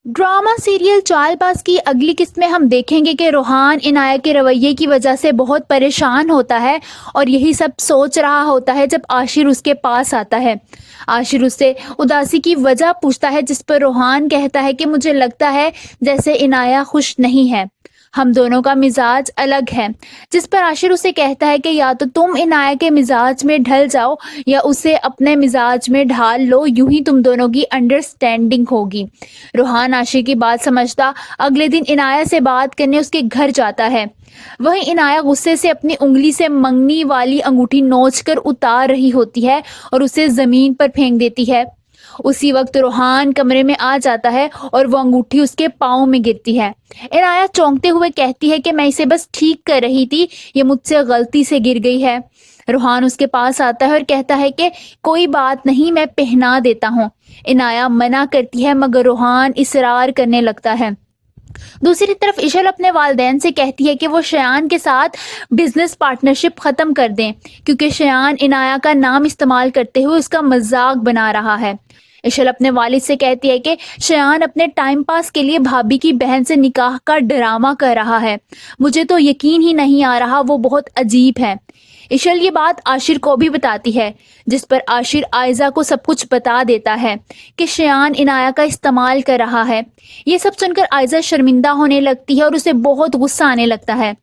Drama serial Chaalbaaz की अगली किस्त में हम देखेंगे कि रोहान इनाया के रवैये की वजह से बहुत परेशान होता है और यही सब सोच रहा होता है जब आशिर उसके पास आता है। आशिर उससे उदासी की वजह पूछता है, जिस पर रोहान कहता है कि मुझे लगता है जैसे इनाया खुश नहीं है, हम दोनों का मिजाज अलग है। जिस पर आशिर उसे कहता है कि या तो तुम इनाया के मिजाज में ढल जाओ या उसे अपने मिजाज में ढाल लो, यूं ही तुम दोनों की अंडरस्टैंडिंग होगी। रोहान आशिर की बात समझता अगले दिन इनाया से बात करने उसके घर जाता है। वहीं इनाया गुस्से से अपनी उंगली से मंगनी वाली अंगूठी नोचकर उतार रही होती है और उसे जमीन पर फेंक देती है। उसी वक्त रोहान कमरे में आ जाता है और वो अंगूठी उसके पाँव में गिरती है। इनाया चौंकते हुए कहती है कि मैं इसे बस ठीक कर रही थी, ये मुझसे गलती से गिर गई है। रोहान उसके पास आता है और कहता है कि कोई बात नहीं, मैं पहना देता हूँ। इनाया मना करती है मगर रोहान इसरार करने लगता है। दूसरी तरफ इशल अपने वालिदैन से कहती है कि वो शयान के साथ बिजनेस पार्टनरशिप ख़त्म कर दें, क्योंकि शयान इनाया का नाम इस्तेमाल करते हुए उसका मजाक बना रहा है। इशल अपने वालिद से कहती है कि शयान अपने टाइम पास के लिए भाभी की बहन से निकाह का ड्रामा कर रहा है, मुझे तो यकीन ही नहीं आ रहा, वो बहुत अजीब है। इशल ये बात आशिर को भी बताती है, जिस पर आशिर आयजा को सब कुछ बता देता है कि शयान इनाया का इस्तेमाल कर रहा है। ये सब सुनकर आयजा शर्मिंदा होने लगती है और उसे बहुत गुस्सा आने लगता है।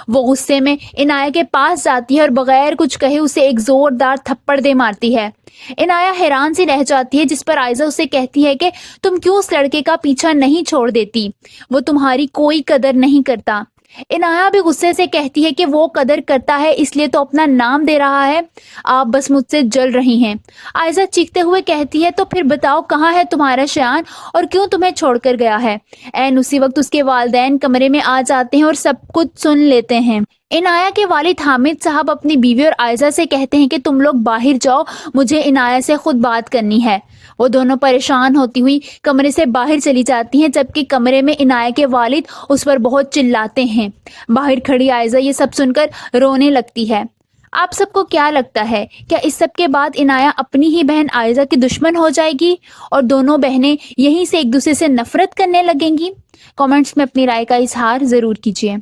वो गुस्से में इनाया के पास जाती है और बगैर कुछ कहे उसे एक जोरदार थप्पड़ दे मारती है। इनाया हैरान सी रह जाती है, जिस पर आयजा उसे कहती है कि तुम क्यों उस लड़के का पीछा नहीं छोड़ देती, वो तुम्हारी कोई कदर नहीं करता। इनाया भी गुस्से से कहती है कि वो कदर करता है इसलिए तो अपना नाम दे रहा है, आप बस मुझसे जल रही हैं। आयजा चीखते हुए कहती है तो फिर बताओ कहाँ है तुम्हारा शयान और क्यों तुम्हें छोड़कर गया है। एन उसी वक्त उसके वालिदैन कमरे में आ जाते हैं और सब कुछ सुन लेते हैं। इनाया के वालिद हामिद साहब अपनी बीवी और आयजा से कहते हैं कि तुम लोग बाहर जाओ, मुझे इनाया से खुद बात करनी है। वो दोनों परेशान होती हुई कमरे से बाहर चली जाती हैं, जबकि कमरे में इनाया के वालिद उस पर बहुत चिल्लाते हैं। बाहर खड़ी आयजा ये सब सुनकर रोने लगती है। आप सबको क्या लगता है, क्या इस सब के बाद इनाया अपनी ही बहन आयजा की दुश्मन हो जाएगी और दोनों बहनें यहीं से एक दूसरे से नफरत करने लगेंगी? कमेंट्स में अपनी राय का इजहार ज़रूर कीजिए।